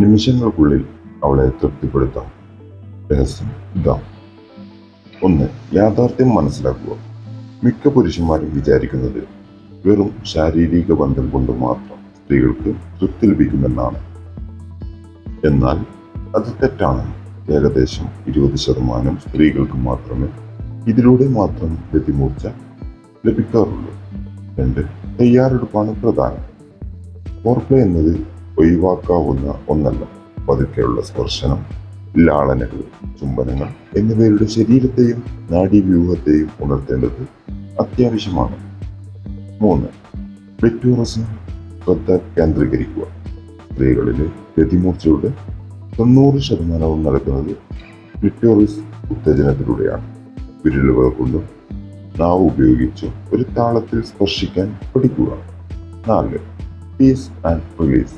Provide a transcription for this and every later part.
നിമിഷങ്ങൾക്കുള്ളിൽ അവളെ തൃപ്തിപ്പെടുത്താം. രഹസ്യം ഇതാ: 1. യാഥാർത്ഥ്യം മനസ്സിലാക്കുക. മിക്ക പുരുഷന്മാരും വിചാരിക്കുന്നത് വെറും ശാരീരിക ബന്ധം കൊണ്ട് മാത്രം സ്ത്രീകൾക്ക് തൃപ്തി ലഭിക്കുമെന്നാണ്. എന്നാൽ അത് തെറ്റാണ്. ഏകദേശം 20% സ്ത്രീകൾക്ക് മാത്രമേ ഇതിലൂടെ മാത്രം ഗതിമൂർച്ച ലഭിക്കാറുള്ളൂ. 2. തയ്യാറെടുപ്പാണ് പ്രധാനം. ഫോർപ്ലേ എന്നത് ഒഴിവാക്കാവുന്ന ഒന്നല്ല. പതുക്കെയുള്ള സ്പർശനം, ലാളനകൾ, ചുംബനങ്ങൾ എന്നിവയുടെ ശരീരത്തെയും നാഡീവ്യൂഹത്തെയും ഉണർത്തേണ്ടത് അത്യാവശ്യമാണ്. 3. ക്ലിറ്റോറസിൽ ശ്രദ്ധ കേന്ദ്രീകരിക്കുക. സ്ത്രീകളിലെ ഗതിമൂർച്ചയുടെ 90% നടക്കുന്നത് ക്ലിറ്റോറിസ് ഉത്തേജനത്തിലൂടെയാണ്. വിരലുകൾ കൊണ്ടും നാവ് ഉപയോഗിച്ച് ഒരു താളത്തിൽ സ്പർശിക്കാൻ പഠിക്കുക. 4. Piece and release.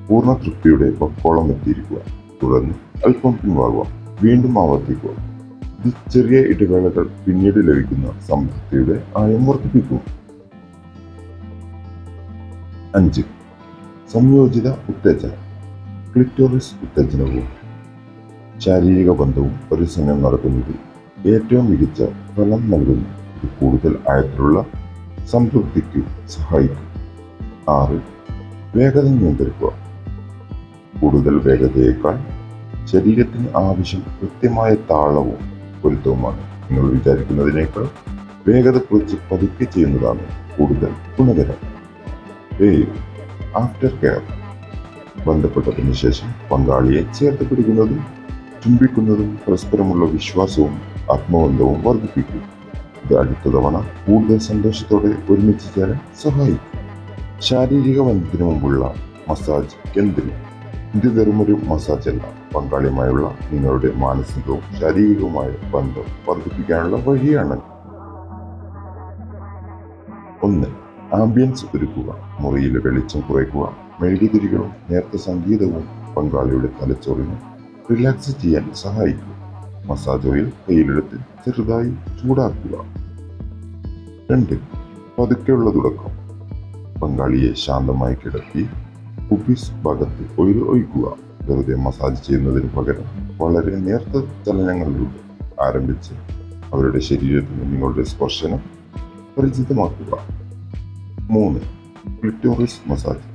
പൂർണ്ണ തൃപ്തിയുടെ പക്കോളം എത്തിയിരിക്കുക. തുടർന്ന് അല്പം പിൻവാങ്ങുക, വീണ്ടും ആവർത്തിക്കുക. ഇത് ചെറിയ ഇടവേളകൾ പിന്നീട് ലഭിക്കുന്ന സംതൃപ്തിയുടെ ആയം വർദ്ധിപ്പിക്കും. 5. സംയോജിത ഉത്തേജനം. ക്ലിറ്റോറിസ് ഉത്തേജനവും ശാരീരിക ബന്ധവും ഒരു സമയം നടക്കുന്നത് ഏറ്റവും മികച്ച ഫലം നൽകുന്നു. ഇത് കൂടുതൽ ആഴത്തിലുള്ള സംതൃപ്തിക്ക് സഹായിക്കും. 6. വേഗത നിയന്ത്രിക്കുക. കൂടുതൽ വേഗതയേക്കാൾ ശരീരത്തിന് ആവശ്യം കൃത്യമായ താളവും പൊരുത്തവുമാണ്. നിങ്ങൾ വിചാരിക്കുന്നതിനേക്കാൾ വേഗത കുറച്ച് പതുക്കെ ചെയ്യുന്നതാണ് കൂടുതൽ ഗുണകരം. 7. After care. ബന്ധപ്പെട്ടതിന് ശേഷം പങ്കാളിയെ ചേർത്ത് പിടിക്കുന്നതും ചുംബിക്കുന്നതും പരസ്പരമുള്ള വിശ്വാസവും ആത്മബന്ധവും വർദ്ധിപ്പിക്കും. ഇത് അടുത്ത തവണ കൂടുതൽ സന്തോഷത്തോടെ ഒരുമിച്ച് ചേരാൻ സഹായിക്കും. ശാരീരിക ബന്ധത്തിന് മുമ്പുള്ള മസാജ് എന്തിന്? ഇത് വെറുമൊരു മസാജ് അല്ല. പങ്കാളിയുമായുള്ള നിങ്ങളുടെ മാനസികവും ശാരീരികവുമായ ബന്ധം വർദ്ധിപ്പിക്കാനുള്ള വഴിയാണ്. 1. ആംബിയൻസ് ഒരുക്കുക. മുറിയിലെ വെളിച്ചം കുറയ്ക്കുക. മെഴുകുതിരികളും നേർത്ത സംഗീതവും പങ്കാളിയുടെ തലച്ചോറിനെ റിലാക്സ് ചെയ്യാൻ സഹായിക്കും. മസാജ് ഓയിൽ കയ്യിലെടുത്ത് ചെറുതായി ചൂടാക്കുക. 2. പതുക്കെയുള്ള തുടക്കം. പങ്കാളിയെ ശാന്തമായി കിടത്തി പുബിസ് ഭാഗത്ത് ഓയിൽ ഒഴിക്കുക. വെറുതെ മസാജ് ചെയ്യുന്നതിന് പകരം വളരെ നേർത്ത ചലനങ്ങളിലൂടെ ആരംഭിച്ച് അവരുടെ ശരീരത്തിന് നിങ്ങളുടെ സ്പർശനം പരിചിതമാക്കുക. 3. Clitoris massage.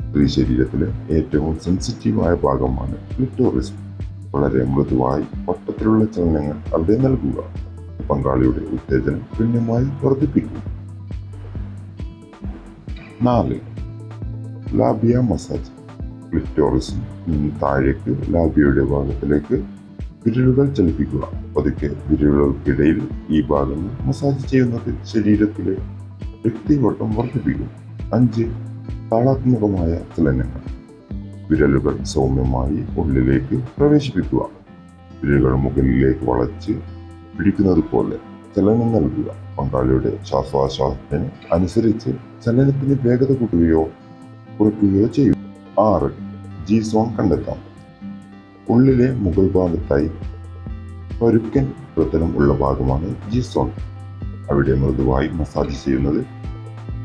സ്ത്രീ ശരീരത്തിലെ ഏറ്റവും സെൻസിറ്റീവായ ഭാഗമാണ് ക്ലിറ്റോറിസ്. വളരെ മൃദുവായി വട്ടത്തിലുള്ള ചലനങ്ങൾ അവിടെ നൽകുക. പങ്കാളിയുടെ ഉത്തേജനം ഗണ്യമായി വർദ്ധിപ്പിക്കും. 4. Labia massage. ക്ലിറ്റോറിസിൽ നിന്ന് താഴേക്ക് ലാബിയയുടെ ഭാഗത്തിലേക്ക് വിരലുകൾ ചലിപ്പിക്കുക. പതുക്കെ വിരലുകൾക്കിടയിൽ ഈ ഭാഗങ്ങൾ മസാജ് ചെയ്യുന്നത് ശരീരത്തിലെ രക്തയോട്ടം വർദ്ധിപ്പിക്കും. 5. താളാത്മകമായ ചലനങ്ങൾ. വിരലുകൾ സൗമ്യമായി ഉള്ളിലേക്ക് പ്രവേശിപ്പിക്കുക. വിരലുകൾ മുകളിലേക്ക് വളച്ച് പിടിക്കുന്നത് പോലെ ചലനം നൽകുക. പങ്കാളിയുടെ ശ്വാസോച്ഛ്വാസത്തിന് അനുസരിച്ച് ചലനത്തിന് വേഗത കൂട്ടുകയോ കുറയ്ക്കുകയോ ചെയ്യും. 6. ജി സോൺ കണ്ടെത്താം. ഉള്ളിലെ മുകൾ ഭാഗത്തായി പരുക്കൻ പ്രതലം ഉള്ള ഭാഗമാണ് ജി സോൺ. അവിടെ മൃദുവായി മസാജ് ചെയ്യുന്നത്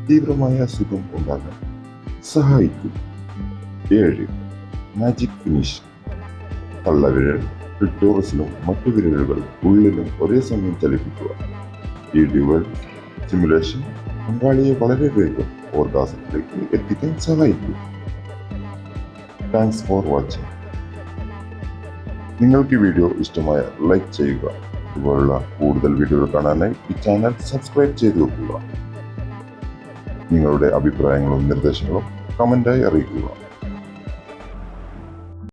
തീവ്രമായ സുഖം ഉണ്ടാകാൻ സഹായിക്കും. 7. Magic finish. തള്ളവിരൽ ക്ലിറ്റോറിസിലും മറ്റു വിരലുകൾ ഉള്ളിലും ഒരേ സമയം ചലിപ്പിക്കുക. ഈ ഡ്യുവൽ സ്റ്റിമുലേഷൻ പങ്കാളിയെ വളരെ വേഗം ഓർഗാസത്തിലേക്ക് എത്തിക്കാൻ സഹായിക്കും. Thanks for watching. നിങ്ങൾക്ക് ഈ വീഡിയോ ഇഷ്ടമായ ലൈക്ക് ചെയ്യുക. ഇതുപോലുള്ള കൂടുതൽ വീഡിയോകൾ കാണാനായി ഈ ചാനൽ സബ്സ്ക്രൈബ് ചെയ്തു വെക്കുക. നിങ്ങളുടെ അഭിപ്രായങ്ങളും നിർദ്ദേശങ്ങളും കമന്റായി അറിയിക്കുക.